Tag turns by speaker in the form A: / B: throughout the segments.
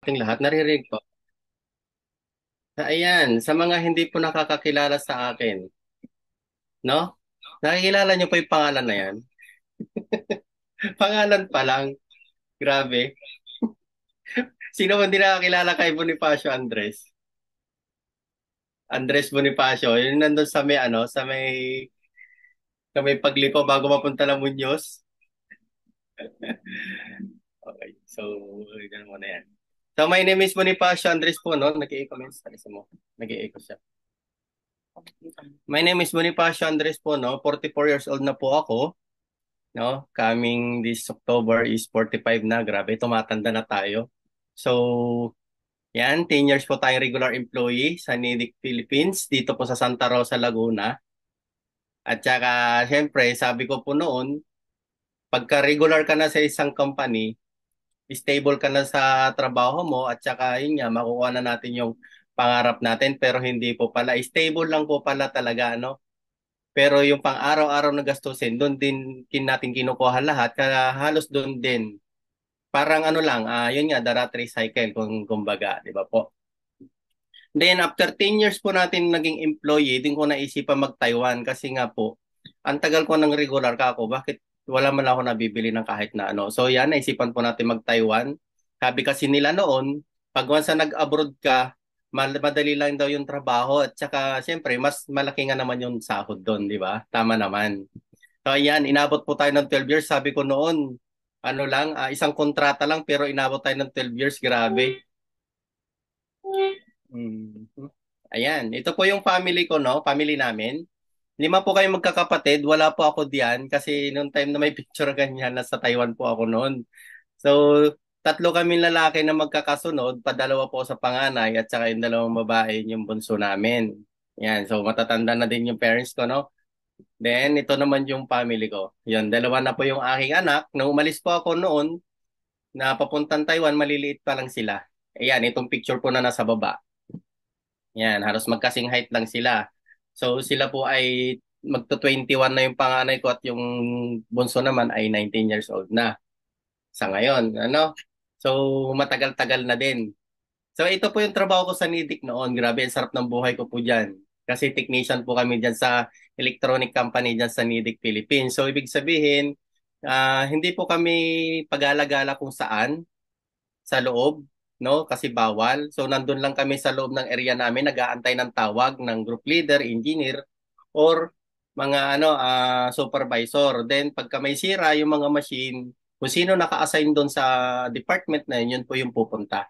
A: Ting lahat, naririnig po. Ayan, sa mga hindi po nakakakilala sa akin, no? Nakikilala niyo po yung pangalan na yan? Pangalan pa lang, grabe. Sino man hindi nakakilala kay Bonifacio Andres? Andres Bonifacio, yun nandun sa may sa may paglipo bago mapunta ng Muñoz. Okay, so, ganun mo na yan. So, my name is Bonifacio Andres po, no? Nag-i-echo minutes. Talisin mo. Nag-i-echo siya. My name is Bonifacio Andres po, no? 44 years old na po ako. No? Coming this October is 45 na. Grabe, tumatanda na tayo. So, yan, 10 years po tayong regular employee sa NIDIC Philippines dito po sa Santa Rosa, Laguna. At saka, syempre, sabi ko po noon, pagka regular ka na sa isang company, stable ka na sa trabaho mo at saka yun nga, makukuha na natin yung pangarap natin pero hindi po pala. Stable lang po pala talaga, ano? Pero yung pang-araw-araw na gastusin, doon din natin kinukuha lahat, kaya halos doon din. Parang ano lang, yun nga, the rat race cycle kung kumbaga, di ba po? Then after 10 years po natin naging employee, din ko naisipan mag-Taiwan kasi nga po, ang tagal ko ng regular ka ako, bakit wala man ako nabibili ng kahit na ano. So yan, naisipan po natin mag-Taiwan. Sabi kasi nila noon, pag once na nag-abroad ka, madali lang daw yung trabaho at saka siyempre mas malaki nga naman yung sahod doon, di ba? Tama naman. So ayan, inabot po tayo ng 12 years. Sabi ko noon, ano lang, isang kontrata lang pero inabot tayo ng 12 years, grabe. Mhm. Ayan, ito po yung family ko, no? Family namin. Lima po kayo magkakapatid. Wala po ako diyan kasi noong time na may picture ganyan, nasa Taiwan po ako noon. So, tatlo kami lalaki na magkakasunod, padalawa po sa panganay at saka yung dalawang babae yung bunso namin. Yan, so matatanda na din yung parents ko, no? Then, ito naman yung family ko. Yun, dalawa na po yung aking anak. Nung umalis po ako noon, na papuntang Taiwan, maliliit pa lang sila. Ayan, itong picture po na nasa baba. Yan, halos magkasing height lang sila. So sila po ay magto 21 na yung panganay ko at yung bunso naman ay 19 years old na sa ngayon, ano? So matagal-tagal na din. So ito po yung trabaho ko sa NIDIC noon. Grabe, ang sarap ng buhay ko po diyan. Kasi technician po kami diyan sa electronic company diyan sa NIDIC Philippines. So ibig sabihin, hindi po kami pag-alagala kung saan sa loob, no? Kasi bawal. So nandun lang kami sa loob ng area namin, nag-aantay ng tawag ng group leader, engineer, or mga supervisor. Then pagka may sira yung mga machine, kung sino naka-assign doon sa department na yun, yun po yung pupunta.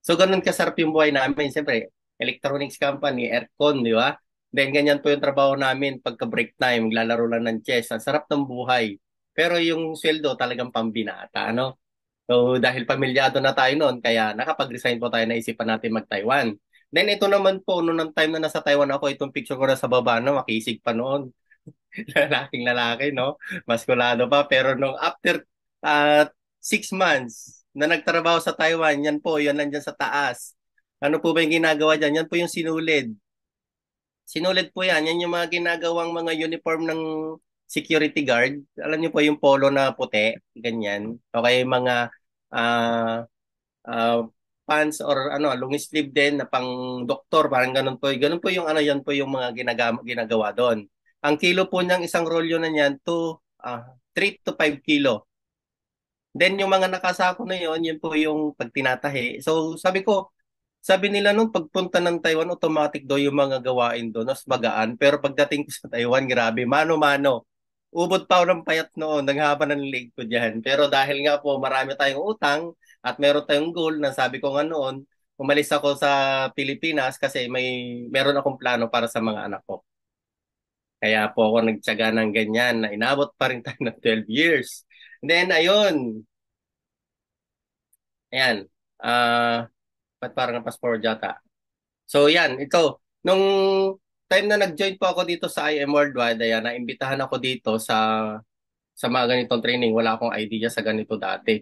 A: So ganun kasarap yung buhay namin. Siyempre, electronics company, aircon, di ba? Then ganyan po yung trabaho namin pagka break time, maglalaro lang ng chess. Ang sarap ng buhay. Pero yung sweldo talagang pambinata, ano? So dahil pamilyado na tayo noon, kaya nakapag-resign po tayo, naisipan natin mag-Taiwan. Then ito naman po, noong time na nasa Taiwan ako, itong picture ko na sa baba, no, makisig pa noon. Lalaking lalaki, no? Maskulado pa. Pero nung after 6 months na nagtrabaho sa Taiwan, yan po, yan nandyan sa taas. Ano po ba yung ginagawa dyan? Yan po yung sinulid. Sinulid po yan. Yan yung mga ginagawang mga uniform ng security guard. Alam niyo po yung polo na puti, ganyan. O kaya yung mga ah ah, pants or long sleeve din na pang doktor, parang ganun po. Ganun po yung yan po yung mga ginagawa doon. Ang kilo po niyang isang rolyo na niyan to 3 to 5 kilo. Then yung mga nakasako na yon, yun po yung pag tinatahi. So sabi nila nung pagpunta ng Taiwan, automatic daw yung mga gawain doon, mas magaan. Pero pagdating ko sa Taiwan, grabe, mano-mano. Ubod pa ako ng payat noon, naghaba ng leg ko dyan. Pero dahil nga po marami tayong utang at meron tayong goal na sabi ko nga noon, umalis ako sa Pilipinas kasi meron akong plano para sa mga anak ko. Kaya po ako nagtiyaga ng ganyan na inabot pa rin tayo ng 12 years. Then ayun, ayan, ba't parang na-passport yata? So yan, ito. Nung time na nag-join po ako dito sa IM Worldwide, ayan, naimbitahan ako dito sa mga ganitong training. Wala akong idea sa ganito dati,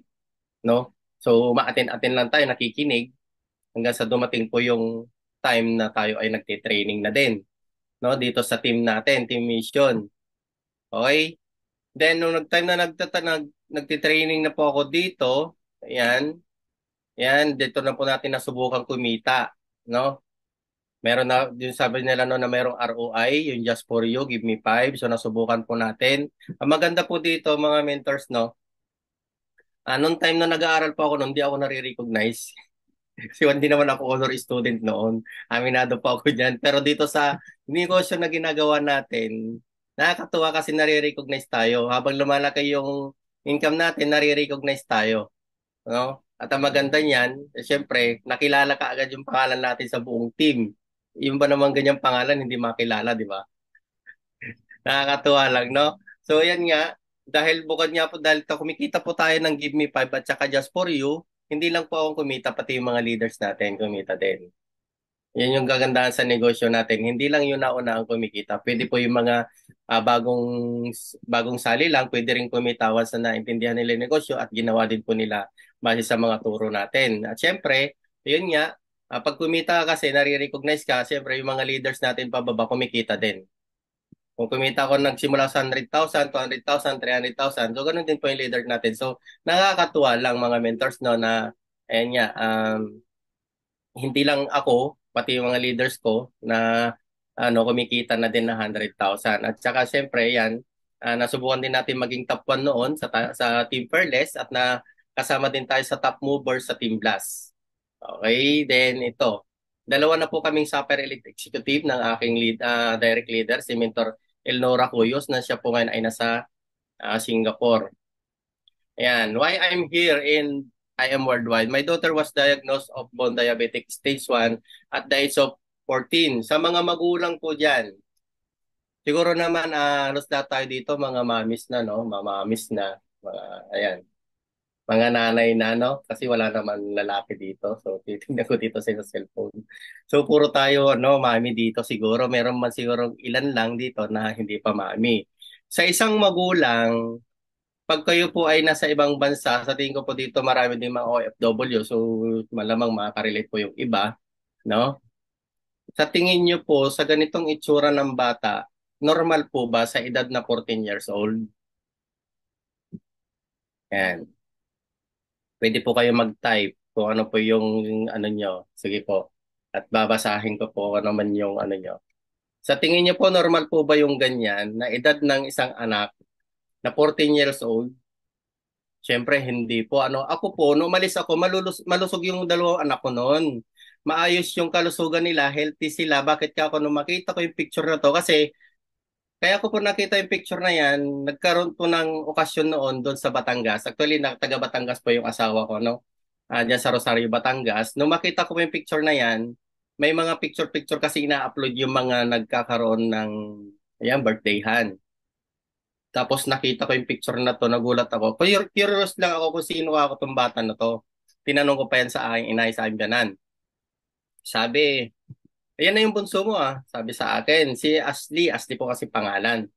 A: no? So umaaten-aten lang tayo, nakikinig hanggang sa dumating po yung time na tayo ay nagte-training na din, no? Dito sa team natin, team mission. Okay? Then nung nag-time na nagte-training na po ako dito, ayan, Yan, dito na po natin nasubukan kumita, no? Meron na, yung sabi nila no, na merong ROI, yung Just For You, Give Me Five. So nasubukan po natin. Ang maganda po dito mga mentors, no? Nung time na nag-aaral po ako, nung di ako nare-recognize. Kasi hindi naman ako honor student noon. Aminado po ako dyan. Pero dito sa negosyo na ginagawa natin, nakakatuwa kasi nare-recognize tayo. Habang lumalaki yung income natin, nare-recognize tayo. No? At ang maganda niyan, siyempre, nakilala ka agad yung pangalan natin sa buong team. Yung ba naman ganyang pangalan, hindi makilala, di ba? Nakakatuwa lang, no? So, yan nga, dahil bukod nga po, dahil kumikita po tayo ng Give Me Five at saka Just For You, hindi lang po akong kumita, pati yung mga leaders natin kumita din. Yan yung kagandahan sa negosyo natin. Hindi lang yun nauna ang kumikita. Pwede po yung mga bagong sali lang, pwede rin kumita once na naintindihan nila yung negosyo at ginawa din po nila base sa mga turo natin. At syempre, yun nga, pag kumita ka kasi, nare-recognize ka, syempre yung mga leaders natin pababa kumikita din. Kung kumita ako nagsimula sa 100,000, 200,000, 300,000, so ganun din po yung leader natin. So nakakatuwa lang mga mentors no na ayan nga, hindi lang ako, pati yung mga leaders ko na kumikita na din na 100,000. At saka syempre yan, nasubukan din natin maging top 1 noon sa Team Fearless at na kasama din tayo sa top movers sa Team Blast. Okay, then ito. Dalawa na po kaming Super Elite Executive ng aking direct leader, si Mentor Elnora Cuyos, na siya po ngayon ay nasa Singapore. Ayan, why I'm here in I am worldwide. My daughter was diagnosed of bone diabetic stage 1 at the age of 14. Sa mga magulang po dyan, siguro naman halos lahat tayo dito mga mamis na, no? Mamamis na. Ayan, mga nanay na, no? Kasi wala naman lalaki dito. So, titignan ko dito sa cellphone. So, puro tayo, no, mami dito siguro. Meron man siguro ilan lang dito na hindi pa mami. Sa isang magulang, pag kayo po ay nasa ibang bansa, sa tingin ko po dito marami din mga OFW, so malamang makaka-relate po yung iba, no? Sa tingin niyo po, sa ganitong itsura ng bata, normal po ba sa edad na 14 years old? Yan. Pwede po kayo mag-type kung ano po yung ano nyo. Sige po. At babasahin ko po ano man yung ano nyo. Sa tingin niyo po, normal po ba yung ganyan na edad ng isang anak na 14 years old? Siyempre, hindi po. Ako po, nung umalis ako, malusog yung dalawang anak ko noon. Maayos yung kalusugan nila, healthy sila. Bakit ka ako nung makita ko yung picture na to? Kasi, kaya ko po nakita yung picture na yan, nagkaroon po ng okasyon noon doon sa Batangas. Actually, taga Batangas po yung asawa ko, no? Diyan sa Rosario, Batangas. Nung makita ko po yung picture na yan, may mga picture-picture kasi ina-upload yung mga nagkakaroon ng, ayan, birthdayhan. Tapos nakita ko yung picture na to, nagulat ako. Curious lang ako kung sino ako tong bata na to. Tinanong ko pa yan sa aking inay sa aking biyanan. Sabi, ayan na yung bunso mo ah. Sabi sa akin, si Ashley. Ashley po kasi pangalan.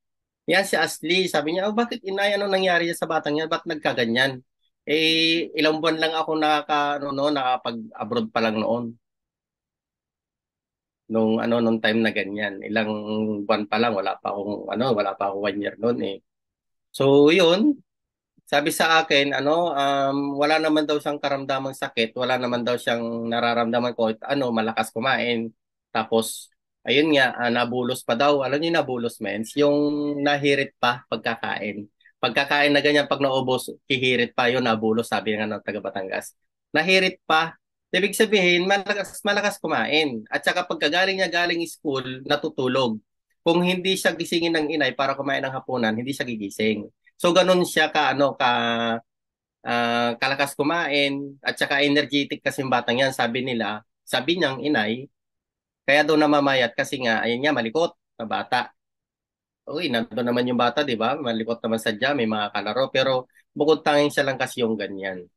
A: Yan si Ashley. Sabi niya, oh, bakit inay, ano nangyari sa batang yan? Ba't nagkaganyan? Ilang buwan lang ako nakapag-abroad pa lang noon. Nung time na ganyan. Ilang buwan pa lang, wala pa akong 1 year noon eh. So, yun. Sabi sa akin, wala naman daw siyang karamdamang sakit, wala naman daw siyang nararamdaman ko, malakas kumain. Tapos, ayun nga, nabulos pa daw. Alam niyo nabulos, mens? Yung nahirit pa pagkakain. Pagkakain na ganyan, pag naubos, hihirit pa yun, nabulos, sabi nga ng taga Batangas. Nahirit pa. Ibig sabihin, malakas, malakas kumain. At saka pagkagaling niya galing school, natutulog. Kung hindi siya gisingin ng inay para kumain ng hapunan, hindi siya gigising. So ganun siya kalakas kumain at saka energetic kasi yung batang yan, sabi niyang inay, kaya daw namamayat kasi nga ayun nga malikot na bata. Uy, nandoon naman yung bata, 'di ba? Malikot naman sadya, may mga kalaro pero bukod tanging siya lang kasi yung ganyan.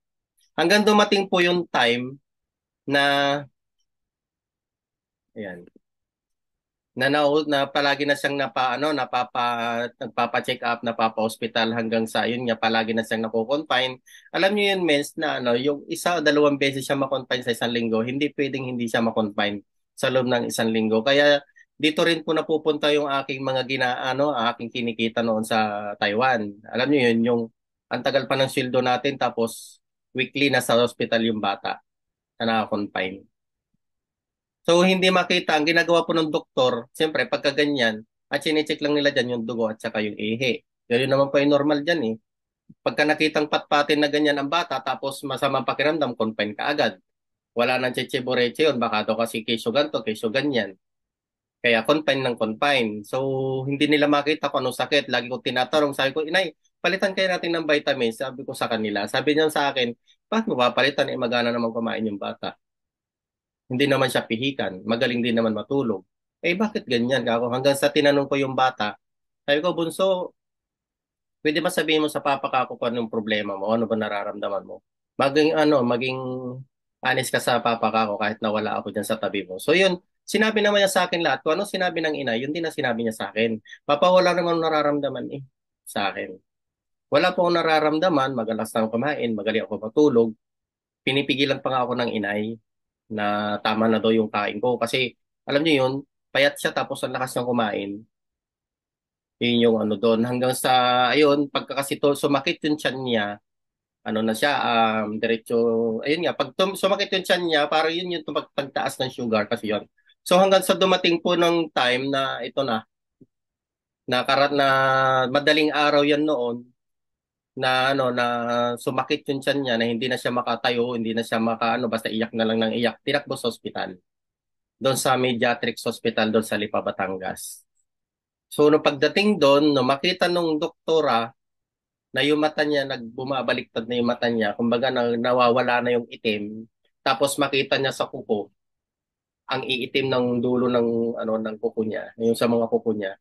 A: Hanggang dumating po yung time na ayan, na palagi na siyang nagpapa-check up, napapa-hospital hanggang sa yun nga palagi na siyang nako-confine. Alam niyo yun, mens, na yung isa o dalawang beses siya ma-confine sa isang linggo, hindi pwedeng hindi siya ma-confine sa loob ng isang linggo. Kaya dito rin po napupunta yung aking mga aking kinikita noon sa Taiwan. Alam niyo yun, yung ang tagal pa ng sweldo natin tapos weekly nasa hospital yung bata. na naka-confine. So, hindi makita. Ang ginagawa po ng doktor, siyempre, pagka ganyan, at chinecheck lang nila dyan yung dugo at saka yung ihi. Ganyan naman po yung normal dyan eh. Pagka nakitang patpatin na ganyan ang bata, tapos masamang pakiramdam, confine ka agad. Wala nang cheche-boreche yun. Baka daw kasi kesyo ganto, kesyo ganyan. Kaya confine ng confine. So, hindi nila makita kung anong sakit. Lagi ko tinatanong, sabi ko, inay, palitan kayo natin ng vitamins. Sabi ko sa kanila. Sabi niya sa akin, bakit mo ba palitan? Eh, magana naman kumain yung bata. Hindi naman siya pihikan. Magaling din naman matulog. Eh, bakit ganyan? Ako, hanggang sa tinanong ko yung bata, sabi ko, Bunso, pwede ba sabihin mo sa papa ka kung ano yung problema mo? Ano ba nararamdaman mo? Maging honest ka sa papa ka kahit na wala ako dyan sa tabi mo. So yun, sinabi naman niya sa akin lahat. Kung ano sinabi ng ina, yun din ang sinabi niya sa akin. Papa, wala naman nararamdaman eh sa akin. Wala po akong nararamdaman, magalas na ako kumain, magaling ako matulog. Pinipigilan pa nga ako ng inay na tama na daw yung kain ko. Kasi alam niyo yun, payat siya tapos ang lakas niyang kumain. Yun yung ano doon. Hanggang sa, ayun, pagka kasi sumakit yung tiyan niya, ano na siya, diretso, ayun nga, pag sumakit yung tiyan niya, parang yun yung pagtaas ng sugar kasi yun. So hanggang sa dumating po ng time na ito na madaling araw yan noon, na ano na sumakit yung tiyan niya na hindi na siya makatayo, hindi na siya makaano basta iyak na lang ng iyak. Tinakbo sa ospital. Doon sa Mediatrix Hospital doon sa Lipa, Batangas. So nung pagdating doon, no makita nung doktora na yung mata niya nagbumabaliktad na yung mata niya, kumbaga nawawala na yung itim. Tapos makita niya sa kuko ang iitim ng dulo ng ano ng kuko niya, yung sa mga kuko niya.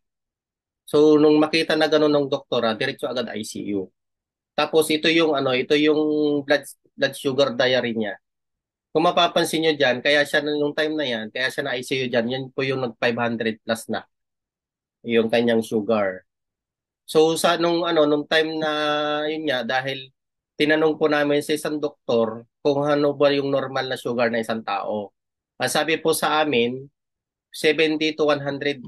A: So nung makita na gano'n ng doktora, diretso agad ICU. Tapos ito yung blood blood sugar diary niya. Kung mapapansin niyo diyan, kaya siya nung time na yan, kaya siya na ICU diyan, yan po yung nag 500 plus na yung kanyang sugar. So sa nung time na yun nga dahil tinanong po namin sa isang doktor kung ano ba yung normal na sugar na isang tao. Ang sabi po sa amin 70 to 150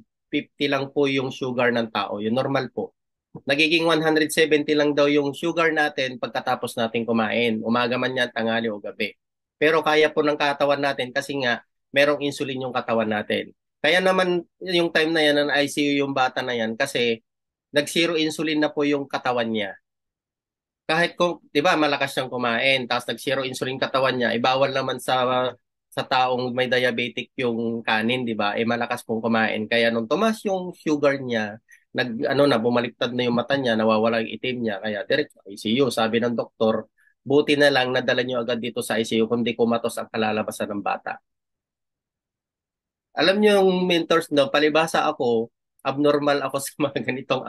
A: lang po yung sugar ng tao. Yung normal po. Nagiging 170 lang daw yung sugar natin pagkatapos natin kumain. Umaga man yan, tanghali o gabi. Pero kaya po ng katawan natin kasi nga merong insulin yung katawan natin. Kaya naman yung time na yan, ng ICU yung bata na yan kasi nag-zero insulin na po yung katawan niya. Kahit kung, 'di ba, malakas siyang kumain, tapos nag-zero insulin katawan niya, ibawal naman sa taong may diabetic yung kanin, 'di ba? Eh malakas pong kumain. Kaya nung tumas yung sugar niya, bumaliktad na yung mata niya, nawawala yung itim niya, kaya diretso ICU. Sabi ng doktor, buti na lang nadala niyo agad dito sa ICU kundi kumatos ang kalalabasan ng bata. Alam niyo yung mentors no, palibhasa ako, abnormal ako sa mga ganitong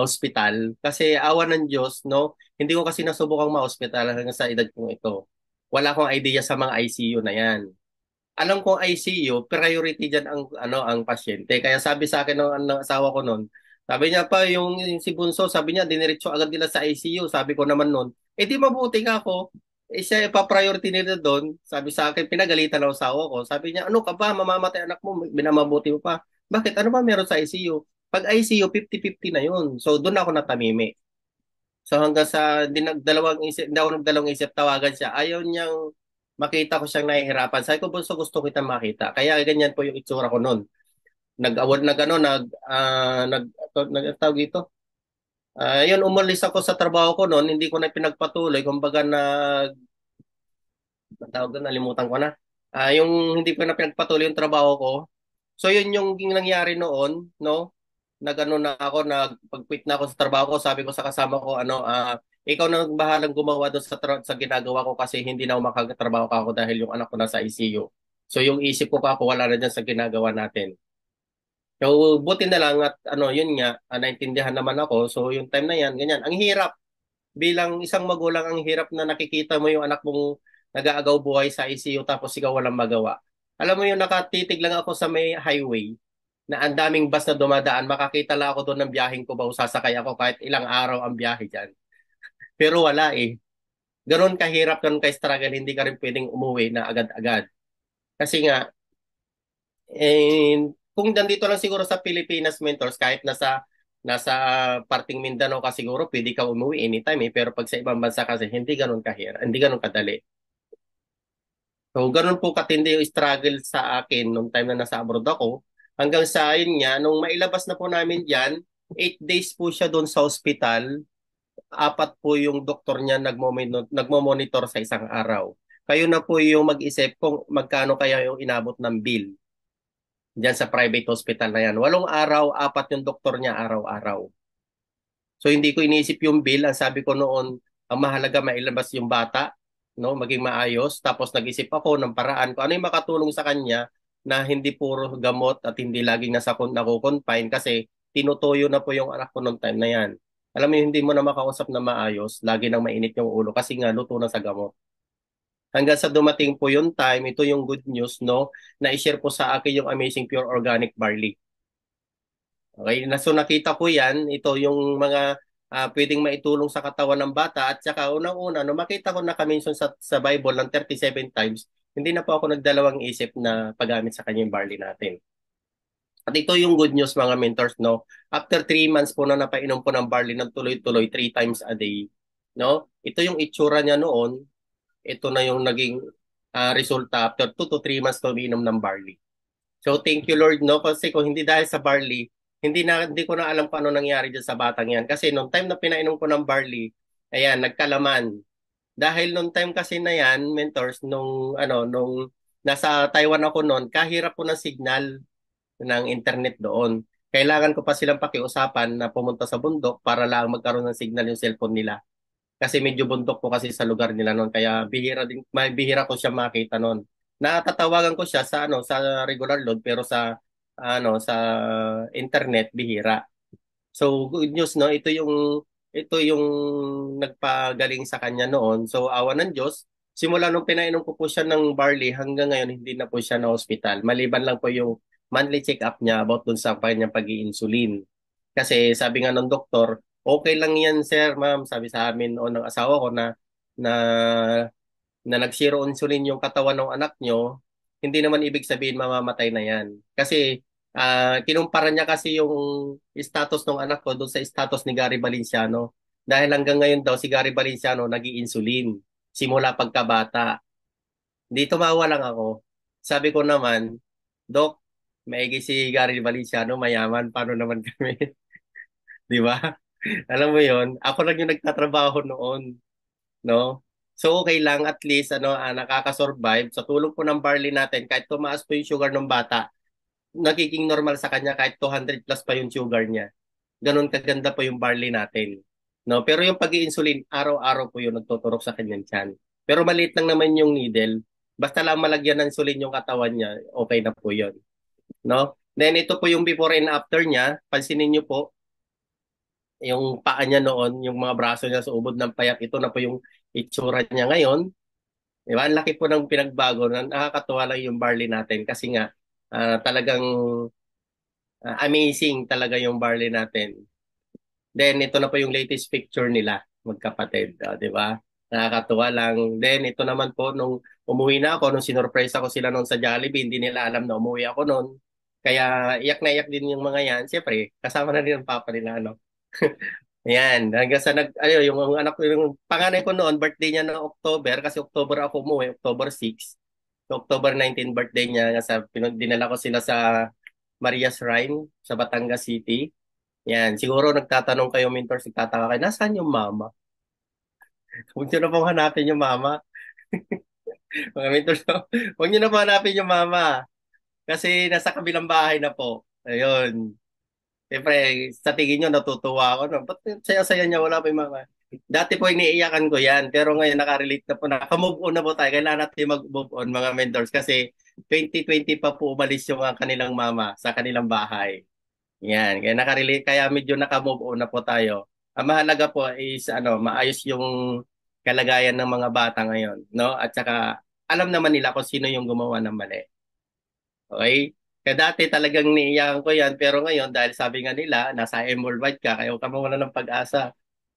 A: hospital kasi awa ng Diyos no, hindi ko kasi nasubukang ma-hospital hanggang sa edad kong ito. Wala akong idea sa mga ICU na 'yan. Alam kong ICU, priority diyan ang pasyente. Kaya sabi sa akin ng asawa ko noon, sabi niya pa yung si Bunso, sabi niya diniretso agad nila sa ICU. Sabi ko naman noon, eh di mabuti nga ako. Eh siya ipa-priority nila doon. Sabi sa akin, pinagalitan ng asawa ko. Sabi niya, ano ka ba, mamamatay anak mo, binamabuti mo pa. Bakit? Ano ba meron sa ICU? Pag ICU, 50-50 na yun. So doon ako natamimi. So hanggang sa hindi ako nagdalawang isip tawagan siya. Ayaw niyang makita ko siyang nahihirapan. Sabi ko, Bunso, gusto kita makita. Kaya ganyan po yung itsura ko noon. Nag-award nag ano, nag nag tawag dito. Yun, umalis ako sa trabaho ko noon, hindi ko na pinagpatuloy. Kumbaga tawag doon, nalimutan ko na. Yung hindi ko na pinagpatuloy yung trabaho ko. So yun yung nangyari noon, no? Nagano na ako, nagpag-quit na ako sa trabaho ko, sabi ko sa kasama ko, ikaw na bahalang gumawa doon sa ginagawa ko kasi hindi na ako makagatrabaho ka ako dahil yung anak ko nasa ICU. So yung isip ko pa ako, wala na dyan sa ginagawa natin. So buti na lang at yun nga, naintindihan naman ako. So yung time na yan, ganyan. Ang hirap bilang isang magulang, ang hirap na nakikita mo yung anak mong nag-aagaw buhay sa ICU tapos ikaw walang magawa. Alam mo yung nakatitig lang ako sa may highway na ang daming bus na dumadaan, makakita lang ako doon ng biyaheng ko ba o sasakay ako kahit ilang araw ang biyahe dyan. Pero wala eh. Ganon kahirap, ganon ka-struggle, hindi ka rin pwedeng umuwi na agad-agad. Kasi nga, kung nandito lang siguro sa Pilipinas mentors, kahit nasa parting Mindanao ka siguro, pwede ka umuwi anytime eh. Pero pag sa ibang bansa kasi, hindi ganon kahirap, hindi ganon kadali. So, ganun po katindi yung struggle sa akin nung time na nasa abroad ako. Hanggang sa ayun nga, nung mailabas na po namin diyan, 8 days po siya doon sa ospital. Apat po yung doktor niya nagmo-monitor sa isang araw. Kayo na po yung mag-isip kung magkano kaya yung inabot ng bill diyan sa private hospital na yan. 8 araw, apat yung doktor niya araw-araw. So hindi ko iniisip yung bill. Ang sabi ko noon, ang mahalaga mailabas yung bata, no, maging maayos. Tapos nag-isip ako ng paraan kung ano yung makatulong sa kanya na hindi puro gamot at hindi laging nako-confine kasi tinutuyo na po yung anak ko noong time na yan. Alam mo, hindi mo na makausap na maayos, lagi nang mainit yung ulo kasi nga luto na sa gamot. Hanggang sa dumating po yung time, ito yung good news, no, na i-share po sa akin yung Amazing Pure Organic Barley. Okay, so nakita ko yan, ito yung mga pwedeng maitulong sa katawan ng bata at saka unang-una, no, makita ko naka-mention sa Bible ng 37 times, hindi na po ako nagdalawang isip na paggamit sa kanya yung barley natin. At ito yung good news mga mentors, no? After 3 months po na napainom po ng barley ng tuloy-tuloy 3 times a day, no? Ito yung itsura niya noon, ito na yung naging resulta after 2 to 3 months na umiinom ng barley. So thank you Lord, no? Kasi kung hindi dahil sa barley, hindi ko na alam paano nangyari dyan sa batang yan. Kasi nung time na pinainom ko ng barley, ayan, nagkalaman. Dahil nung time kasi na yan, mentors, nung nasa Taiwan ako noon, kahirap po ng signal ng internet doon. Kailangan ko pa silang pakiusapan na pumunta sa bundok para lang magkaroon ng signal yung cellphone nila. Kasi medyo bundok po kasi sa lugar nila noon. Kaya bihira ko siya makita noon. Natatawagan ko siya sa regular load pero sa internet bihira. So good news, no, ito yung nagpagaling sa kanya noon. So awa ng Diyos, simula nung pinainom ko po siya ng barley hanggang ngayon hindi na po siya na hospital. Maliban lang po yung monthly check-up niya about dun sa kanyang pag-i-insulin. Kasi sabi nga ng doktor, okay lang yan sir, ma'am, sabi sa amin o ng asawa ko na na nag-zero insulin yung katawan ng anak nyo, hindi naman ibig sabihin mamamatay na yan. Kasi kinumpara niya kasi yung status ng anak ko doon sa status ni Gary Valenciano. Dahil hanggang ngayon daw si Gary Valenciano nag-i-insulin simula pagkabata. Di tumawa lang ako. Sabi ko naman, Dok, maigi si Gary Valenciano, mayaman, paano naman kami? Di ba? Alam mo yon, ako lang yung nagtatrabaho noon, no? So okay lang, at least nakaka-survive sa tulong po ng barley natin kahit tumaas po yung sugar ng bata, nagiging normal sa kanya kahit 200 plus pa yung sugar niya. Ganon kaganda po yung barley natin. No, pero yung pag-iinsulin, araw-araw po yun nagtuturok sa kanyang tiyan. Pero maliit lang naman yung needle. Basta lang malagyan ng insulin yung katawan niya, okay na po yun. No? Then ito po yung before and after niya. Pansinin niyo po, yung paa niya noon, yung mga braso niya sa ubod ng payak, ito na po yung itsura niya ngayon. Di ba? Ang laki po ng pinagbago. Nakakatuwa lang yung barley natin kasi nga talagang amazing talaga yung barley natin. Then ito na po yung latest picture nila, magkapatid, di ba? Nakakatuwa lang. Then ito naman po nung umuwi na ako, nung sinurpresa ko sila noon sa Jollibee, hindi nila alam na umuwi ako noon. Kaya iyak na iyak din yung mga yan. Siyempre, kasama na din ang papa nila, ano. Yan, hanggang sa yung anak ko, yung panganay ko noon, birthday niya ng October, kasi October ako umuwi, October 6. So, October 19 birthday niya, dinala ko sila sa Maria's Shrine sa Batangas City. Yan, siguro nagtatanong kayo, mentors, nagtataka kayo, nasaan yung mama? Huwag nyo na pong hanapin yung mama. Mga mentors, huwag nyo na po hanapin yung mama. Kasi nasa kabilang bahay na po. Ayun. Siyempre, sa tingin nyo, natutuwa ako. No? Ba't saya-saya niya, wala pa yung mama? Dati po iniiyakan ko yan, pero ngayon nakarelate na po, naka-move on na po tayo. Kailangan natin mag-move on, mga mentors, kasi 2020 pa po umalis yung kanilang mama sa kanilang bahay. Yan, kaya nakarelate, kaya medyo naka-move on na po tayo. Ang mahalaga po is maayos yung kalagayan ng mga bata ngayon, no? At saka alam naman nila kung sino yung gumawa ng mali. Okay? Kaya dati talagang niiyakan ko yan, pero ngayon dahil sabi nga nila, nasa emerald white ka, kaya huwag ka mawala ng pag-asa.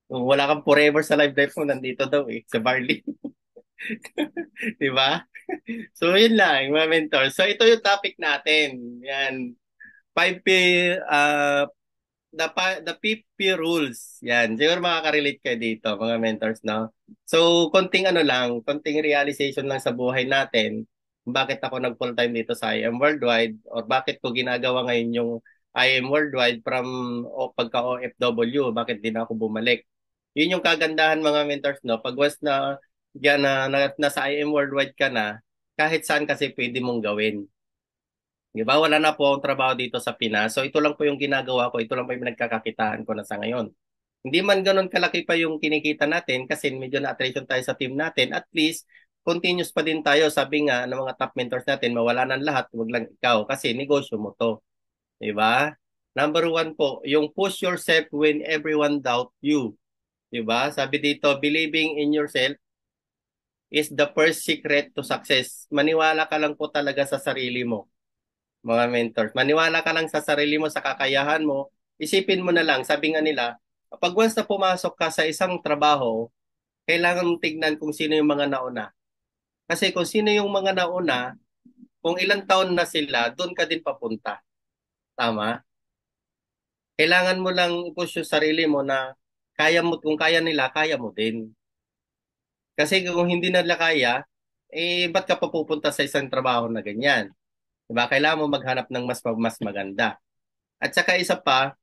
A: Kung wala kang forever sa life mo, nandito daw sa Barley. Di ba? So yun lang, mga mentor. So ito yung topic natin. Yan. 5 p the PP rules. Yan, siguro makaka-relate kayo dito, mga mentors, no? So, konting ano lang, konting realization lang sa buhay natin, bakit ako nag full time dito sa IM Worldwide or bakit ko ginagawa ngayon yung IM Worldwide from pagka OFW, bakit din ako bumalik. Yun yung kagandahan mga mentors, no? Pag once na yan nasa IM Worldwide ka na, kahit saan kasi pwede mong gawin. Di ba? Wala na po akong trabaho dito sa Pinas. So ito lang po yung ginagawa ko. Ito lang po yung nagkakakitaan ko na sa ngayon. Hindi man ganun kalaki pa yung kinikita natin kasi medyo na-attrition tayo sa team natin. At least, continuous pa din tayo. Sabi nga ng mga top mentors natin, mawala ng lahat, wag lang ikaw kasi negosyo mo to. Di ba? Number one po, yung push yourself when everyone doubt you. Di ba? Sabi dito, believing in yourself is the first secret to success. Maniwala ka lang po talaga sa sarili mo, mga mentors. Maniwala ka lang sa sarili mo, sa kakayahan mo. Isipin mo na lang, sabi nga nila, pag once na pumasok ka sa isang trabaho, kailangan mong tignan kung sino yung mga nauna. Kasi kung sino yung mga nauna, kung ilang taon na sila, doon ka din papunta. Tama? Kailangan mo lang i-push yung sarili mo na kaya mo, kung kaya nila, kaya mo din. Kasi kung hindi nila kaya, ba't ka papupunta sa isang trabaho na ganyan? Diba? Kailangan mo maghanap ng mas maganda. At saka isa pa,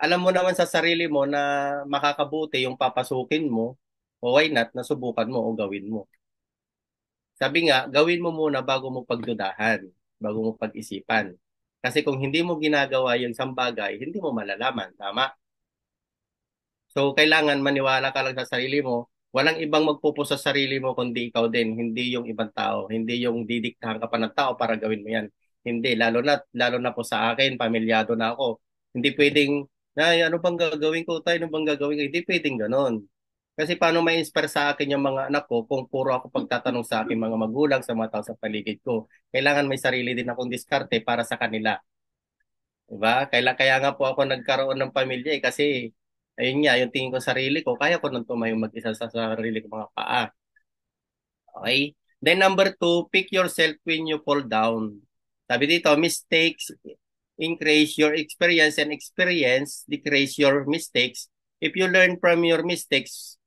A: alam mo naman sa sarili mo na makakabuti yung papasukin mo, o why not, nasubukan mo o gawin mo. Sabi nga, gawin mo muna bago mo pagdudahan, bago mo pag-isipan. Kasi kung hindi mo ginagawa yung isang bagay, hindi mo malalaman, tama? So, kailangan maniwala ka lang sa sarili mo. Walang ibang magpupus sa sarili mo kundi ikaw din, hindi yung ibang tao, hindi yung didiktahan ka pa ng tao para gawin mo yan. Hindi, lalo na po sa akin, pamilyado na ako. Hindi pwedeng, ay, ano bang gagawin ko tayo, ano bang gagawin ko? Hindi pwedeng ganon. Kasi paano ma-inspire sa akin yung mga anak ko kung puro ako pagtatanong sa aking mga magulang, sa mga tao sa paligid ko. Kailangan may sarili din akong diskarte para sa kanila. Diba? Kaya nga po ako nagkaroon ng pamilya kasi ayun nga, yung tingin ko sa sarili ko, kaya ko nang tumayo mag-isa sa sarili ko mga paa. Okay? Then number two, pick yourself when you fall down. Sabi dito, mistakes increase your experience and experience decrease your mistakes. If you learn from your mistakes,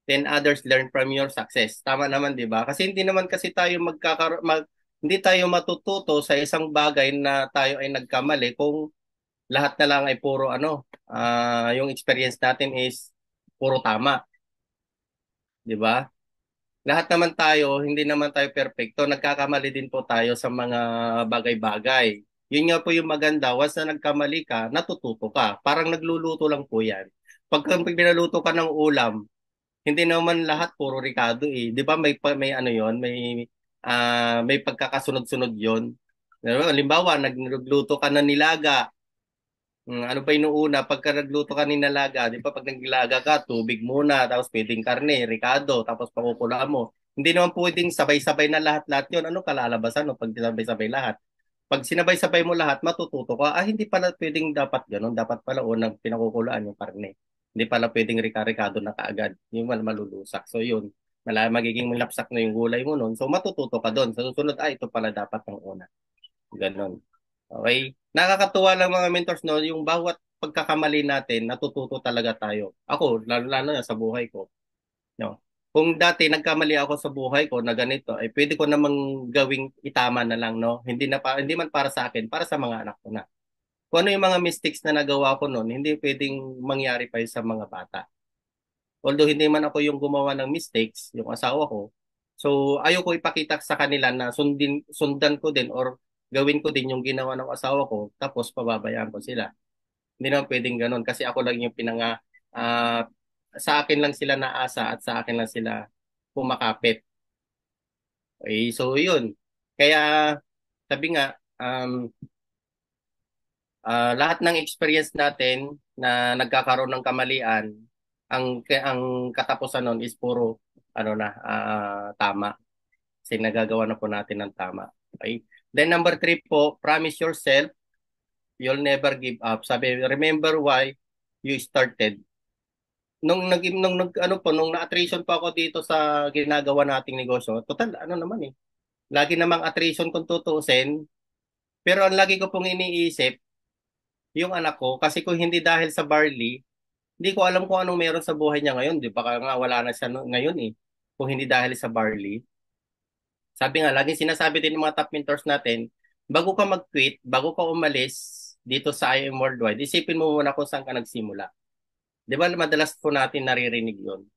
A: then others learn from your success. Tama naman, di ba? Kasi hindi naman kasi tayo hindi tayo matututo sa isang bagay na tayo ay nagkamali kung lahat na lang ay puro yung experience natin is puro tama, di ba? Lahat naman tayo, hindi naman tayo perfecto. Nagkakamali din po tayo sa mga bagay-bagay. Yun nga po yung maganda, once na nagkamali ka, natututo ka. Parang nagluluto lang po yan. Pag pinaluto ka ng ulam, hindi naman lahat puro Ricardo eh. 'Di ba may ano 'yon, may pagkakasunod-sunod 'yon. Halimbawa, nagluto ka ng nilaga. Ano pa inuuna pagka nagluto ka ng nilaga, 'di ba pag nagnilaga ka, tubig muna, tapos pwedeng karne, Ricardo, tapos pakukulaan mo. Hindi naman pwedeng sabay-sabay na lahat-lahat 'yon. Ano kalalabasan no pag sabay-sabay lahat? Pag sinabay-sabay mo lahat, matututo ka, hindi pala pwedeng dapat ganun. Dapat pala unang pinakukulaan yung karne. Hindi pala pwedeng rika-rikado na kaagad. Yung malulusak. So yun, magiging malapsak na yung gulay mo nun. So matututo ka doon. Sa susunod, ito pala dapat ng una. Ganon. Okay? Nakakatuwa lang mga mentors, no? Yung bawat pagkakamali natin, natututo talaga tayo. Ako, lalo na sa buhay ko. No? Kung dati nagkamali ako sa buhay ko na ganito, ay pwede ko namang gawing itama na lang, no? Hindi man para sa akin, para sa mga anak ko na. Kung ano yung mga mistakes na nagawa ko noon, hindi pwedeng mangyari pa yun sa mga bata. Although hindi man ako yung gumawa ng mistakes, yung asawa ko. So ayaw ko ipakita sa kanila na sundan ko din or gawin ko din yung ginawa ng asawa ko, tapos pababayaan ko sila. Hindi naman pwedeng ganun kasi ako lang yung ah, sa akin lang sila naasa at sa akin lang sila pumakapit. Okay, so yun. Kaya sabi nga, lahat ng experience natin na nagkakaroon ng kamalian, ang katapusan nun is puro tama. Kasi nagagawa na po natin ng tama. Okay? Then number three po, promise yourself you'll never give up. Sabi, remember why you started. Nung na-attrition pa ako dito sa ginagawa nating negosyo, total, ano naman eh. Lagi namang attrition kung tutuusin. Pero ang lagi ko pong iniisip, yung anak ko. Kasi kung hindi dahil sa barley, hindi ko alam kung anong meron sa buhay niya ngayon. Di ba nga wala na siya ngayon eh. Kung hindi dahil sa barley. Sabi nga, laging sinasabi din ng mga top mentors natin, bago ka mag-quit, bago ka umalis dito sa IM Worldwide, isipin mo muna kung saan ka nagsimula. Di ba madalas po natin naririnig yun?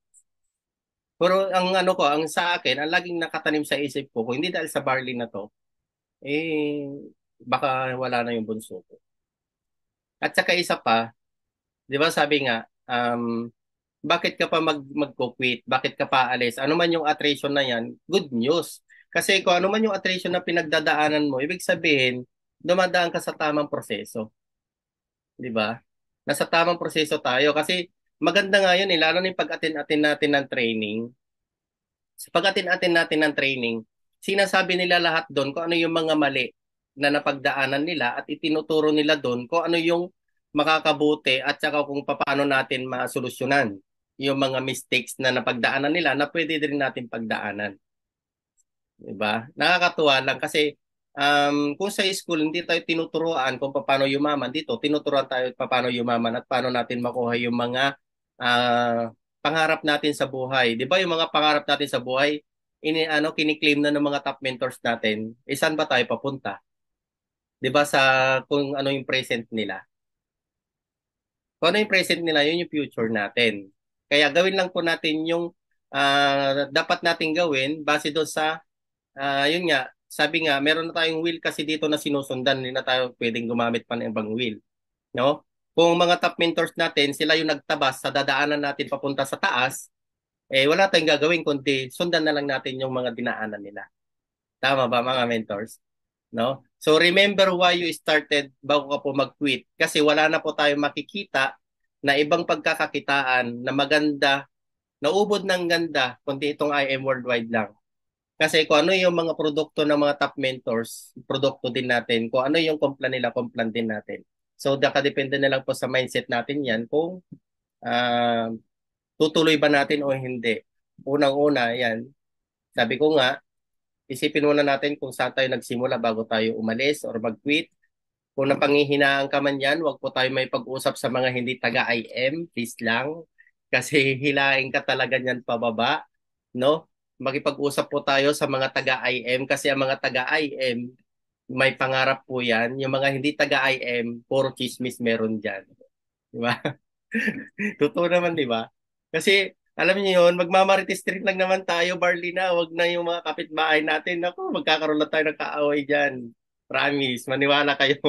A: Pero ang ano ko, ang sa akin, ang laging nakatanim sa isip ko, kung hindi dahil sa barley na to, eh, baka wala na yung bunso ko. At saka isa pa, di ba sabi nga, bakit ka pa magko-quit? Bakit ka pa alis? Ano man yung attrition na yan, good news. Kasi kung ano man yung attrition na pinagdadaanan mo, ibig sabihin, dumadaan ka sa tamang proseso. Di ba? Nasa tamang proseso tayo. Kasi maganda nga yun eh, lalo na yung pag-attend natin ng training. Sa pag-attend natin ng training, sinasabi nila lahat doon kung ano yung mga mali na napagdaanan nila at itinuturo nila doon kung ano yung makakabuti at saka kung paano natin masolusyonan yung mga mistakes na napagdaanan nila na pwede din natin pagdaanan. Diba? Nakakatuwa lang kasi kung sa school hindi tayo tinuturuan kung paano yumaman, dito tinuturuan tayo paano yumaman at paano natin makuha yung mga pangarap natin sa buhay. 'Di ba yung mga pangarap natin sa buhay, kiniklaim na ng mga top mentors natin, saan ba tayo papunta? 'Di ba sa kung ano yung present nila? Kung ano yung present nila, yun yung future natin. Kaya gawin lang po natin yung dapat nating gawin base doon sa yun nga, sabi nga, meron na tayong wheel kasi dito na sinusundan, hindi na tayo pwedeng gumamit pa ng ibang wheel, no? Kung mga top mentors natin, sila yung nagtabas sa dadaanan natin papunta sa taas, eh wala tayong gagawin kundi sundan na lang natin yung mga dinaanan nila. Tama ba mga mentors? No? So remember why you started bago ka po mag-quit. Kasi wala na po tayong makikita na ibang pagkakakitaan na maganda, na ubod ng ganda, kundi itong IM Worldwide lang. Kasi kung ano yung mga produkto ng mga top mentors, produkto din natin. Kung ano yung kumplan nila, kumplan din natin. So, nakadepende na lang po sa mindset natin yan kung ah, tutuloy ba natin o hindi. Unang-una, yan. Sabi ko nga, isipin muna natin kung saan tayo nagsimula bago tayo umalis or mag-quit. Kung napanghihinaan ka man yan, huwag po tayo may pag-usap sa mga hindi taga-IM, please lang. Kasi hilahin ka talaga niyan pababa, no? Makipag-usap po tayo sa mga taga-IM kasi ang mga taga-IM, may pangarap po yan. Yung mga hindi taga-IM, puro chismis meron dyan. Di ba? Totoo naman, di ba? Kasi, alam niyo yun, magmamarites street lang naman tayo, Barlina. Wag na yung mga kapitbahay natin. Ako, magkakaroon na tayo ng kaaway dyan. Promise, maniwala kayo.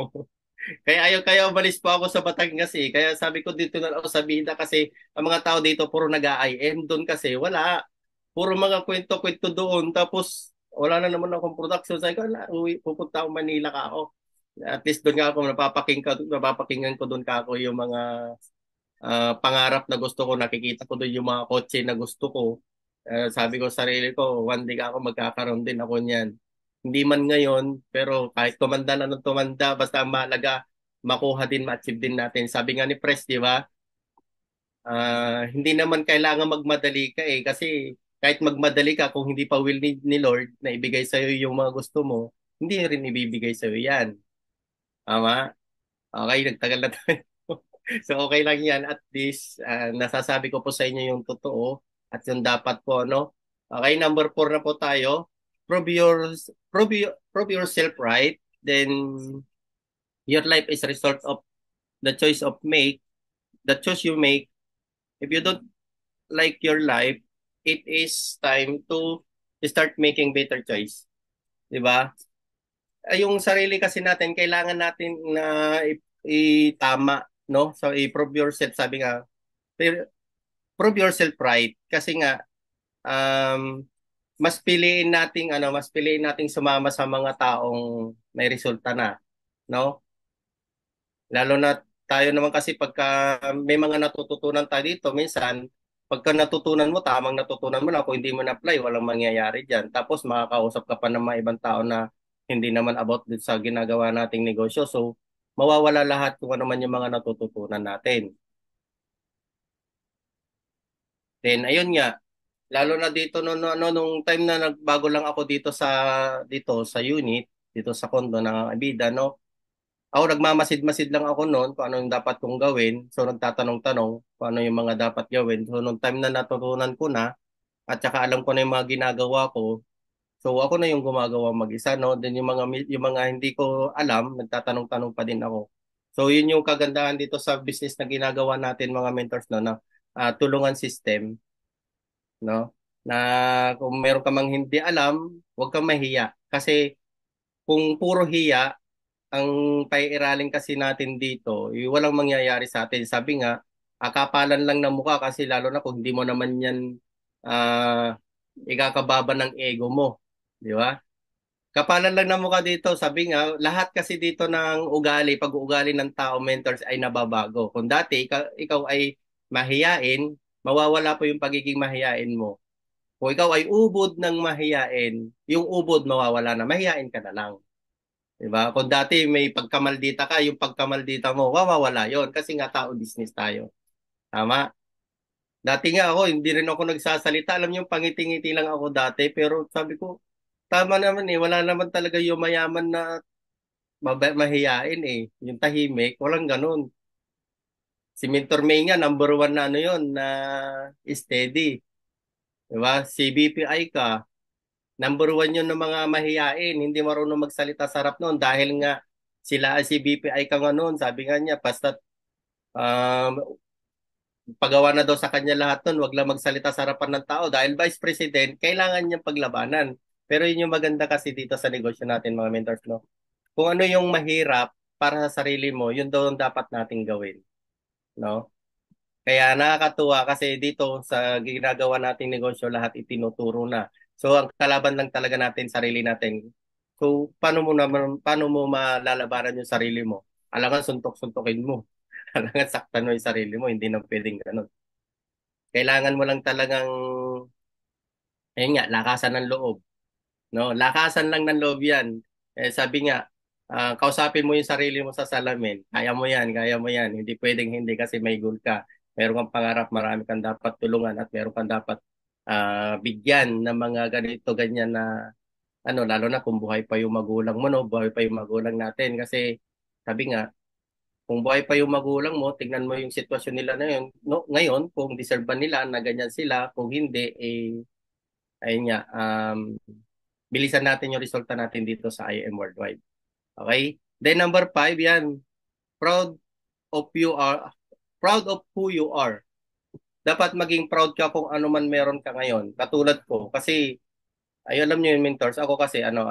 A: Kaya umalis po ako sa Batangas eh. Kaya sabi ko dito na ako sa Bida kasi ang mga tao dito puro nag-IM. Doon kasi wala. Puro mga kwento-kwento doon. Tapos wala na naman akong production. Sabi ko, pupunta ako Manila ka ako. At least doon nga ako napapakinggan ko doon ka ako yung mga pangarap na gusto ko. Nakikita ko doon yung mga kotse na gusto ko. Sabi ko sa sarili ko, one day ako magkakaroon din ako niyan. Hindi man ngayon, pero kahit tumanda na nung tumanda, basta ang mahalaga, makuha din, ma-achieve din natin. Sabi nga ni Pres, di ba? Hindi naman kailangan magmadali ka eh. Kasi kahit magmadali ka, kung hindi pa will ni Lord na ibigay sa'yo yung mga gusto mo, hindi rin ibibigay sa'yo yan. Tama? Okay, nagtagal na tayo. So okay lang yan. At least, nasasabi ko po sa inyo yung totoo at yung dapat po, no? Okay, number 4 na po tayo. Prove your, prove yourself right. Then, your life is a result of the choice of make, the choice you make. If you don't like your life, it is time to start making better choice. Di ba? Yung sarili kasi natin, kailangan natin na itama, no? So, i-prove yourself, sabi nga, prove yourself right. Kasi nga, um, mas piliin nating sumama sa mga taong may resulta na, no? Lalo na tayo naman kasi pagka may mga natututunan tayo dito, minsan, pagka natutunan mo, tamang natutunan mo na, kung hindi mo na-apply, walang mangyayari dyan. Tapos makakausap ka pa ng mga ibang tao na hindi naman about din sa ginagawa nating negosyo. So, mawawala lahat kung ano man yung mga natututunan natin. Then, ayun nga, lalo na dito nung time na nagbago lang ako dito sa unit, dito sa condo ng Abida, no? Ako nagmamasid-masid lang ako noon kung ano yung dapat kong gawin. So nagtatanong-tanong kung ano yung mga dapat gawin. So nung time na natutunan ko na at saka alam ko na yung mga ginagawa ko, so ako na yung gumagawa mag-isa, no? Then yung mga hindi ko alam, nagtatanong-tanong pa din ako. So yun yung kagandahan dito sa business na ginagawa natin mga mentors, no, na tulungan system, no? Na kung meron ka mang hindi alam, huwag kang mahiya. Kasi kung puro hiya, ang paiiralin kasi natin dito, walang mangyayari sa atin. Sabi nga, kapalan lang ng mukha kasi lalo na kung hindi mo naman yan ikakababa ng ego mo. Di ba? Kapalan lang ng mukha dito. Sabi nga, lahat kasi dito ng ugali, pag-uugali ng tao, mentors ay nababago. Kung dati ikaw ay mahiyain, mawawala po yung pagiging mahiyain mo. Kung ikaw ay ubod ng mahiyain, yung ubod mawawala na, mahiyain ka na lang. Diba? Kung dati may pagkamaldita ka, yung pagkamaldita mo, mawawala yon kasi nga tao business tayo. Tama? Dati nga ako, hindi rin ako nagsasalita. Alam niyo, pangiti-ngiti lang ako dati. Pero sabi ko, tama naman eh. Wala naman talaga yung mayaman na mahiyain eh. Yung tahimik, walang ganun. Si Mentor May nga, number one na ano yun, na steady. Diba? Si BPI ka, number one yun ng mga mahiyain. Hindi marunong magsalita sa harap noon dahil nga sila si BPI ka nga noon. Sabi nga niya, basta pagawa na daw sa kanya lahat nun, wag lang magsalita sa harapan ng tao dahil vice president, kailangan niyang paglabanan. Pero yun yung maganda kasi dito sa negosyo natin mga mentors, no? Kung ano yung mahirap para sa sarili mo, yun daw ang dapat nating gawin, no? Kaya nakakatuwa kasi dito sa ginagawa nating negosyo, lahat itinuturo na. So ang kalaban lang talaga natin sarili natin. So paano mo malalabanan yung sarili mo? Alangan suntok-suntokin mo. Alangan saktan mo yung sarili mo, hindi na pwedeng ganun. Kailangan mo lang talagang, ayun nga, lakasan ng loob. No? Lakasan lang ng loob yan. Sabi nga, kausapin mo yung sarili mo sa salamin. Kaya mo yan, kaya mo yan. Hindi pwedeng hindi kasi may goal ka. Meron kang pangarap, marami kang dapat tulungan at meron kang dapat bigyan ng mga ganito, ganyan na, ano, lalo na kung buhay pa yung magulang mo, no? Buhay pa yung magulang natin. Kasi, sabi nga, kung buhay pa yung magulang mo, tignan mo yung sitwasyon nila na yun. No, ngayon, kung deserve ba nila na ganyan sila, kung hindi, ayun nga, bilisan natin yung resulta natin dito sa IM Worldwide. Okay? Then number five, yan, proud of you are, proud of who you are. Dapat maging proud ka kung ano man meron ka ngayon. Katulad ko, kasi, ay alam niyo yung mentors, ako kasi, ano,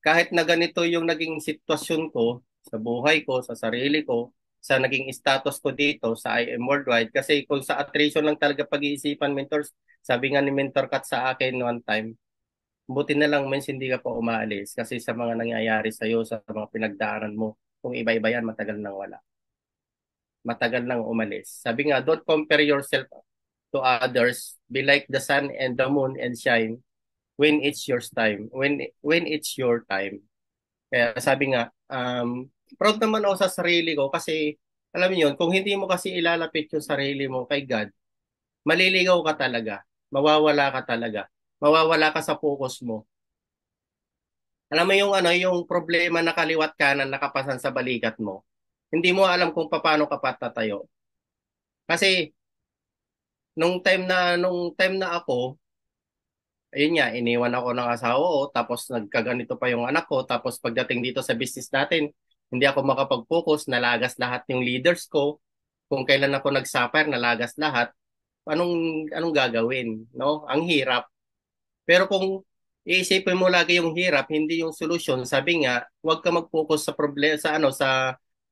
A: kahit na ganito yung naging sitwasyon ko sa buhay ko, sa sarili ko, sa naging status ko dito sa IM Worldwide, kasi kung sa attrition lang talaga pag-iisipan, mentors, sabi nga ni Mentor Kat sa akin one time, buti na lang mens hindi ka pa umaalis kasi sa mga nangyayari sa iyo, sa mga pinagdaanan mo, kung iba-iba yan, matagal nang wala. Matagal nang umalis. Sabi nga, don't compare yourself to others. Be like the sun and the moon and shine when it's your time. When it's your time. Kaya sabi nga, proud naman ako sa sarili ko kasi alam niyo yun, kung hindi mo kasi ilalapit yung sarili mo kay God, maliligaw ka talaga. Mawawala ka talaga. Mawawala ka sa focus mo. Alam mo yung ano, yung problema na kaliwat kanan nakapasan sa balikat mo. Hindi mo alam kung paano ka patatayo. Kasi nung time na ako, ayun nga, iniwan ako ng asawa ko, tapos nagkaganito pa yung anak ko, tapos pagdating dito sa business natin, hindi ako makapag-focus, nalagas lahat yung leaders ko. Kung kailan ako nag-suffer, nalagas lahat. Anong gagawin, no? Ang hirap. Pero kung iisipin mo lagi yung hirap, hindi yung solusyon, sabi nga, huwag ka mag-focus sa problema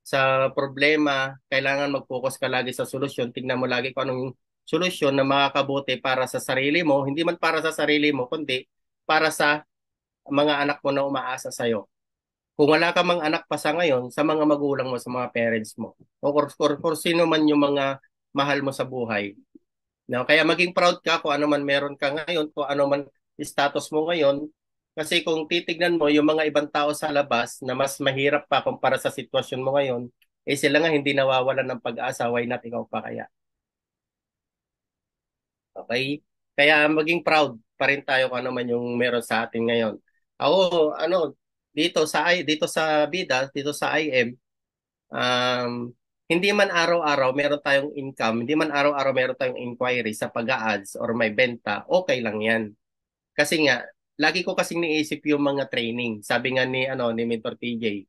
A: sa problema, kailangan mag-focus ka lagi sa solusyon. Tingnan mo lagi kung anong solusyon na makakabuti para sa sarili mo, hindi man para sa sarili mo, kundi para sa mga anak mo na umaasa sa iyo. Kung wala ka mang anak pa sa ngayon, sa mga magulang mo, sa mga parents mo, o kung sino man yung mga mahal mo sa buhay, no? Kaya maging proud ka kung ano man meron ka ngayon, kung ano man status mo ngayon. Kasi kung titignan mo yung mga ibang tao sa labas na mas mahirap pa kumpara sa sitwasyon mo ngayon, eh sila nga hindi nawawalan ng pag-asa, why not ikaw pa kaya? Okay? Kaya maging proud pa rin tayo kung ano man yung meron sa atin ngayon. Ako, ano, dito sa Bida, dito sa IM, hindi man araw-araw meron tayong income, hindi man araw-araw meron tayong inquiry sa pag-a-ads or may benta, okay lang 'yan. Kasi nga, lagi ko kasing niisip yung mga training. Sabi nga ni Mentor TJ,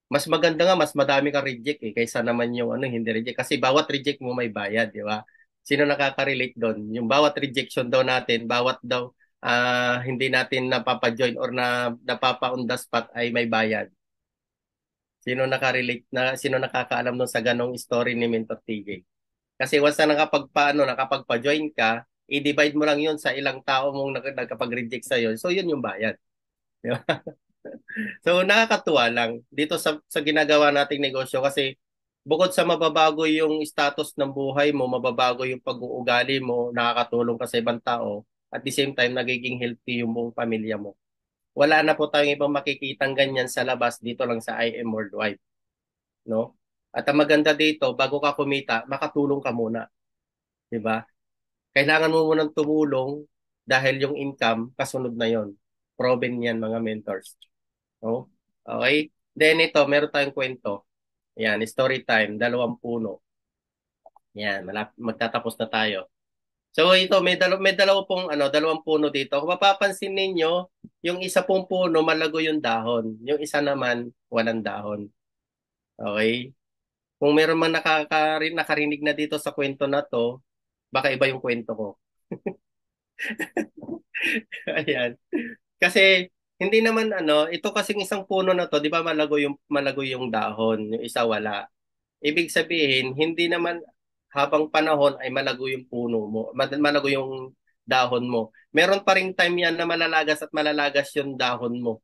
A: mas maganda nga, mas madami kang reject kaysa naman yung hindi reject. Kasi bawat reject mo may bayad, di ba? Sino nakaka-relate doon? Yung bawat rejection daw natin, bawat daw hindi natin napapa-join or napapa-on the spot ay may bayad. Sino nakakaalam nun sa ganong story ni Mentor TJ? Kasi once na nakapagpa-join ka, i-divide mo lang yun sa ilang tao mong nagkapag-reject sa'yo. So, yun yung bayad. Di ba? So nakakatuwa lang dito sa ginagawa nating negosyo kasi bukod sa mababago yung status ng buhay mo, mababago yung pag-uugali mo, nakakatulong ka sa ibang tao, at the same time nagiging healthy yung buong pamilya mo. Wala na po tayong ibang makikitang ganyan sa labas dito lang sa IM Worldwide, no? At ang maganda dito, bago ka kumita, makatulong ka muna, 'di ba? Kailangan mo munang tumulong dahil yung income kasunod na 'yon. Proven 'yan mga mentors. No? Okay? Then ito, meron tayong kwento. Yan, story time, dalawang puno. Yan, magtatapos na tayo. So ito, may dalawa pong dalawang puno dito. Kung mapapansin ninyo, yung isa pong puno malago yung dahon. Yung isa naman walang dahon. Okay? Kung meron man nakarinig na dito sa kwento na to, baka iba yung kwento ko. Ayan. Kasi hindi naman ito kasing isang puno na to, 'di ba malago yung dahon, yung isa wala. Ibig sabihin, hindi naman habang panahon ay malago yung puno mo, malago yung dahon mo. Meron pa ring time yan na malalagas at malalagas yung dahon mo,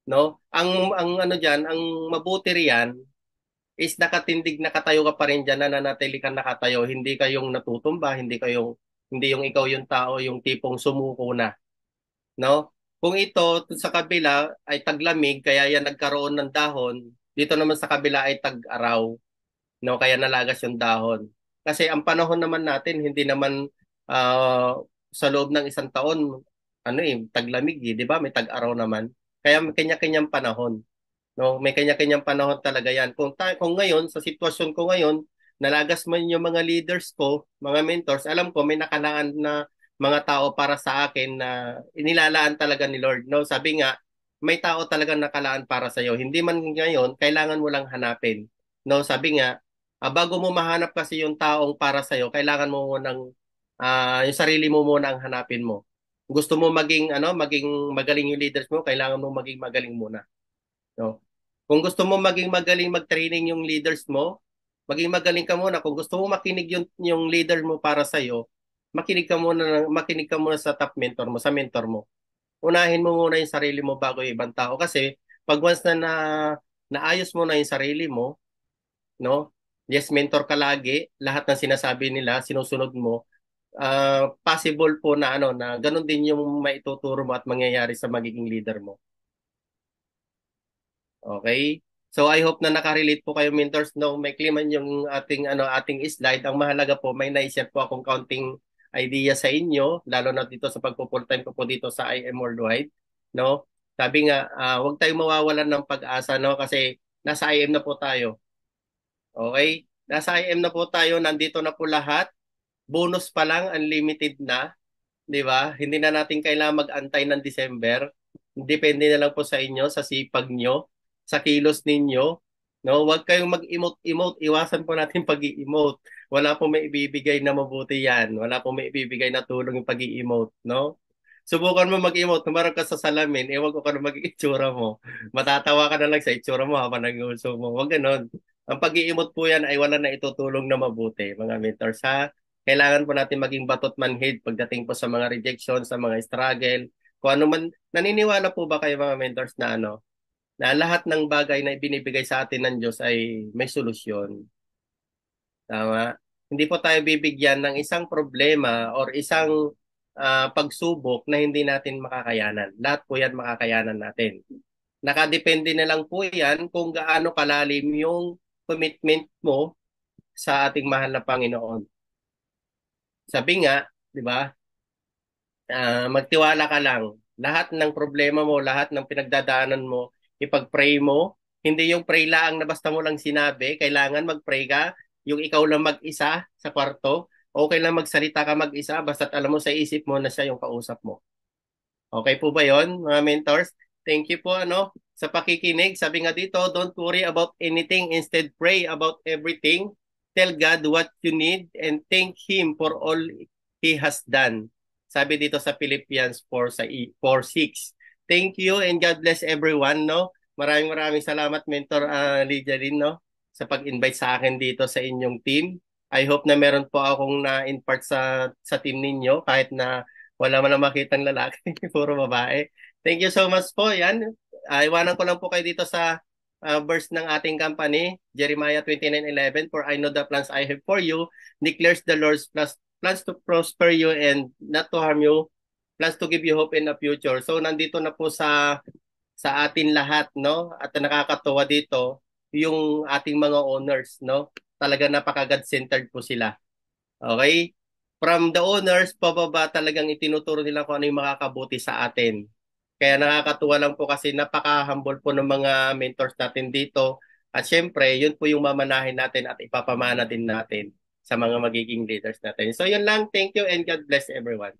A: no? Ang ano diyan, ang mabuti riyan is nakatayo ka pa rin diyan, nananatili ka nakatayo, hindi kayong natutumba, hindi yung ikaw yung tao, yung tipong sumuko na, no? Kung ito sa kabila ay taglamig kaya yan nagkaroon ng dahon, dito naman sa kabila ay tag-araw, no, kaya nalagas yung dahon. Kasi ang panahon naman natin hindi naman sa loob ng isang taon taglamig, 'di ba? May tag-araw naman. Kaya may kanya-kanyang panahon, no? May kanya-kanyang panahon talaga 'yan. Kung ngayon sa sitwasyon ko ngayon, nalagas man yung mga leaders ko, mga mentors, alam ko may nakalaan na mga tao para sa akin na inilalaan talaga ni Lord, no? Sabi nga, may tao talaga nakalaan para sa iyo. Hindi man ngayon, kailangan mo lang hanapin. No, sabi nga, bago mo mahanap kasi yung taong para sa iyo, kailangan mo munang yung sarili mo muna ang hanapin mo. Gusto mo maging magaling yung leaders mo, kailangan mo maging magaling muna, no? Kung gusto mo maging magaling mag-training yung leaders mo, maging magaling ka muna. Kung gusto mo makinig yung leader mo para sa iyo, makinig ka muna sa top mentor mo, sa mentor mo. Unahin mo muna yung sarili mo bago yung ibang tao kasi pag once na naayos mo na yung sarili mo, no? Yes, mentor ka lagi, lahat ng sinasabi nila, sinusunod mo. Possible po na na ganun din yung maituturo mo at mangyayari sa magiging leader mo. Okay? So I hope na nakarelate po kayo mentors, no, may man yung ating slide. Ang mahalaga po may na-share po akong counting idea sa inyo, lalo na dito sa pagpo-full time ko po dito sa IM Worldwide, no? Sabi nga, huwag tayong mawawalan ng pag-asa, no, kasi nasa IM na po tayo. Okay? Nasa IM na po tayo, nandito na po lahat. Bonus pa lang, unlimited na, 'di ba? Hindi na natin kailangan mag-antay ng December. Depende na lang po sa inyo, sa sipag nyo, sa kilos ninyo. No, huwag kayong mag-emote-emote. Iwasan po natin pag-i-emote. Wala po may ibibigay na mabuti yan. Wala po may ibibigay na tulong yung pag-i-emote, no? Subukan mo mag-emote, tumarap ka sa salamin, ewan ko kung maging itsura mo. Matatawa ka na lang sa itsura mo habang nag-uusap mo. Huwag ganon. Ang pag-i-emote po yan ay wala na itutulong na mabuti, mga mentors, ha? Kailangan po natin maging batot manhid pagdating po sa mga rejection, sa mga struggle. Kung ano man, naniniwala po ba kayo mga mentors na na lahat ng bagay na ibinibigay sa atin ng Diyos ay may solusyon. Tama? Hindi po tayo bibigyan ng isang problema or isang pagsubok na hindi natin makakayanan. Lahat po yan makakayanan natin. Nakadepende na lang po yan kung gaano kalalim yung commitment mo sa ating mahal na Panginoon. Sabi nga, di ba, magtiwala ka lang. lahat ng problema mo, lahat ng pinagdadaanan mo, ipag-pray mo. Hindi yung pray lang na basta mo lang sinabi, kailangan mag-pray ka, yung ikaw lang mag-isa sa kwarto, okay lang magsalita ka mag-isa, basta't alam mo sa isip mo na siya yung kausap mo. Okay po ba yon, mga mentors? Thank you po sa pakikinig. Sabi nga dito, don't worry about anything. Instead, pray about everything. Tell God what you need and thank Him for all He has done. Sabi dito sa Philippians 4, 4:6. Thank you and God bless everyone, no? Maraming maraming salamat, Mentor Lydia Lin, no? Sa pag-invite sa akin dito sa inyong team. I hope na meron po akong na-impart sa team ninyo kahit na wala man na makitang lalaki, puro babae. Thank you so much po. Yan. Iwanan ko lang po kayo dito sa verse ng ating company, Jeremiah 29:11, for I know the plans I have for you, declares the Lord's plans to prosper you and not to harm you, plans to give you hope in the future. So nandito na po sa atin lahat, no? At nakakatuwa dito yung ating mga owners, no? Talaga napaka God-centered po sila. Okay? From the owners, pababa talagang itinuturo nila kung ano yung makakabuti sa atin. Kaya nakakatuwa lang po kasi napaka-humble po ng mga mentors natin dito. At syempre, yun po yung mamanahin natin at ipapamana din natin sa mga magiging leaders natin. So yun lang. Thank you and God bless everyone.